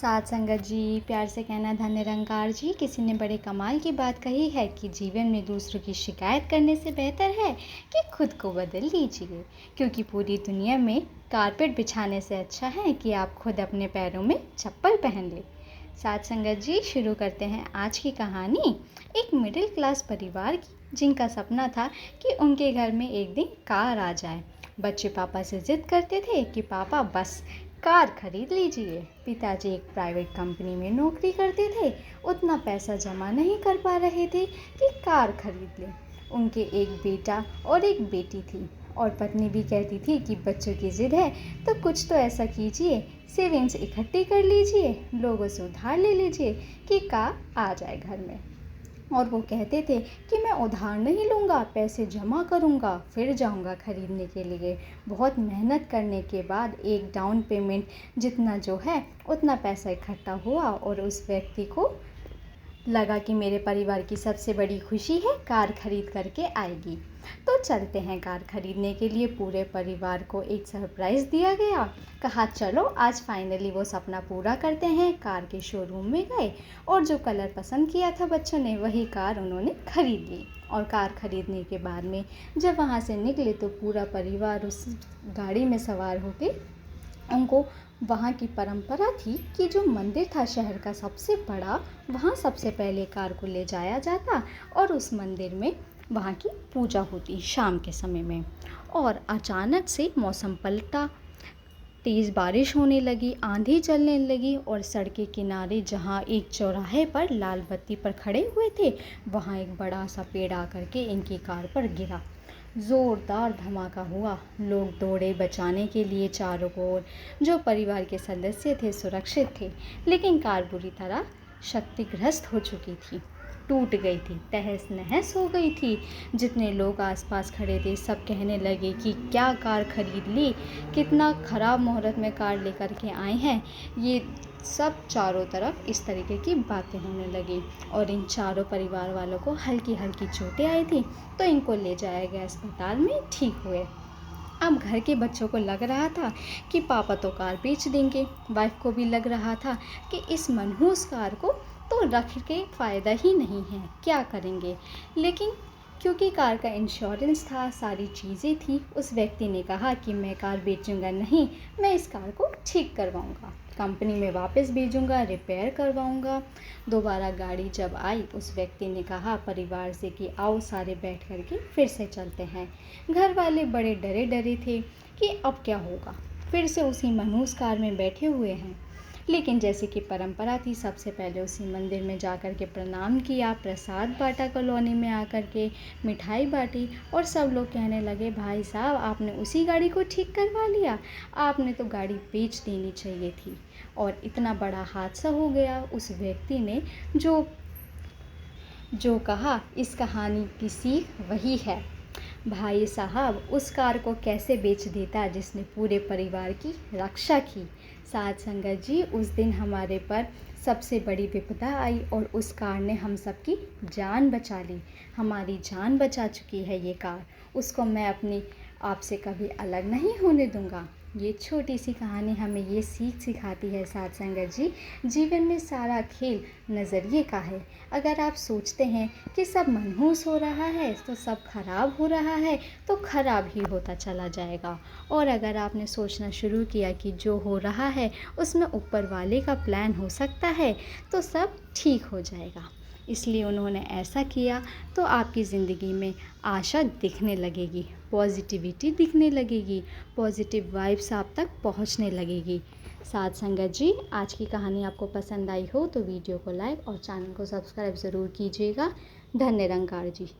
साथ संगत जी, प्यार से कहना धन निरंकार जी। किसी ने बड़े कमाल की बात कही है कि जीवन में दूसरों की शिकायत करने से बेहतर है कि खुद को बदल लीजिए, क्योंकि पूरी दुनिया में कारपेट बिछाने से अच्छा है कि आप खुद अपने पैरों में चप्पल पहन लें। साथ संगत जी, शुरू करते हैं आज की कहानी एक मिडिल क्लास परिवार की, जिनका सपना था कि उनके घर में एक दिन कार आ जाए। बच्चे पापा से जिद करते थे कि पापा बस कार खरीद लीजिए। पिताजी एक प्राइवेट कंपनी में नौकरी करते थे, उतना पैसा जमा नहीं कर पा रहे थे कि कार खरीद लें। उनके एक बेटा और एक बेटी थी, और पत्नी भी कहती थी कि बच्चों की जिद है तो कुछ तो ऐसा कीजिए, सेविंग्स इकट्ठी कर लीजिए, लोगों से उधार ले लीजिए कि कार आ जाए घर में। और वो कहते थे कि मैं उधार नहीं लूँगा, पैसे जमा करूँगा, फिर जाऊँगा खरीदने के लिए। बहुत मेहनत करने के बाद एक डाउन पेमेंट जितना जो है उतना पैसा इकट्ठा हुआ, और उस व्यक्ति को लगा कि मेरे परिवार की सबसे बड़ी खुशी है कार खरीद करके आएगी। तो चलते हैं कार खरीदने के लिए। पूरे परिवार को एक सरप्राइज़ दिया गया। कहा चलो आज फाइनली वो सपना पूरा करते हैं। कार के शोरूम में गए और जो कलर पसंद किया था बच्चों ने, वही कार उन्होंने खरीद ली। और कार खरीदने के बाद में जब वहाँ से निकले तो पूरा परिवार उस गाड़ी में सवार होकर, उनको वहाँ की परंपरा थी कि जो मंदिर था शहर का सबसे बड़ा, वहाँ सबसे पहले कार को ले जाया जाता और उस मंदिर में वहाँ की पूजा होती शाम के समय में। और अचानक से मौसम पलटा, तेज़ बारिश होने लगी, आंधी चलने लगी, और सड़क के किनारे जहाँ एक चौराहे पर लाल बत्ती पर खड़े हुए थे, वहाँ एक बड़ा सा पेड़ आकर के इनकी कार पर गिरा। ज़ोरदार धमाका हुआ। लोग दौड़े बचाने के लिए चारों ओर। जो परिवार के सदस्य थे सुरक्षित थे, लेकिन कार बुरी तरह क्षतिग्रस्त हो चुकी थी, टूट गई थी, तहस नहस हो गई थी। जितने लोग आसपास खड़े थे सब कहने लगे कि क्या कार खरीद ली, कितना ख़राब मुहूर्त में कार लेकर के आए हैं। ये सब चारों तरफ इस तरीके की बातें होने लगी, और इन चारों परिवार वालों को हल्की हल्की चोटें आई थी, तो इनको ले जाया गया अस्पताल में, ठीक हुए। अब घर के बच्चों को लग रहा था कि पापा तो कार बेच देंगे, वाइफ को भी लग रहा था कि इस मनहूस कार को तो रख के फ़ायदा ही नहीं है, क्या करेंगे। लेकिन क्योंकि कार का इंश्योरेंस था, सारी चीज़ें थी, उस व्यक्ति ने कहा कि मैं कार बेचूंगा नहीं, मैं इस कार को ठीक करवाऊंगा, कंपनी में वापस भेजूंगा, रिपेयर करवाऊंगा। दोबारा गाड़ी जब आई, उस व्यक्ति ने कहा परिवार से कि आओ सारे बैठ करके फिर से चलते हैं। घर वाले बड़े डरे डरे थे कि अब क्या होगा, फिर से उसी मनहूस कार में बैठे हुए हैं। लेकिन जैसे कि परंपरा थी, सबसे पहले उसी मंदिर में जाकर के प्रणाम किया, प्रसाद बांटा, कॉलोनी में आकर के मिठाई बांटी, और सब लोग कहने लगे भाई साहब आपने उसी गाड़ी को ठीक करवा लिया, आपने तो गाड़ी बेच देनी चाहिए थी। और इतना बड़ा हादसा हो गया। उस व्यक्ति ने जो कहा, इस कहानी की सीख वही है, भाई साहब उस कार को कैसे बेच देता जिसने पूरे परिवार की रक्षा की। साथ संगत जी, उस दिन हमारे पर सबसे बड़ी विपदा आई और उस कार ने हम सबकी जान बचा ली। हमारी जान बचा चुकी है ये कार, उसको मैं अपनी आपसे कभी अलग नहीं होने दूंगा। ये छोटी सी कहानी हमें ये सीख सिखाती है साथ संगत जी, जीवन में सारा खेल नज़रिए का है। अगर आप सोचते हैं कि सब मनहूस हो रहा है तो सब खराब हो रहा है, तो खराब ही होता चला जाएगा। और अगर आपने सोचना शुरू किया कि जो हो रहा है उसमें ऊपर वाले का प्लान हो सकता है, तो सब ठीक हो जाएगा। इसलिए उन्होंने ऐसा किया, तो आपकी ज़िंदगी में आशा दिखने लगेगी, पॉजिटिविटी दिखने लगेगी, पॉजिटिव वाइब्स आप तक पहुंचने लगेगी। साथ संगत जी, आज की कहानी आपको पसंद आई हो तो वीडियो को लाइक और चैनल को सब्सक्राइब ज़रूर कीजिएगा। धन्य निरंकार जी।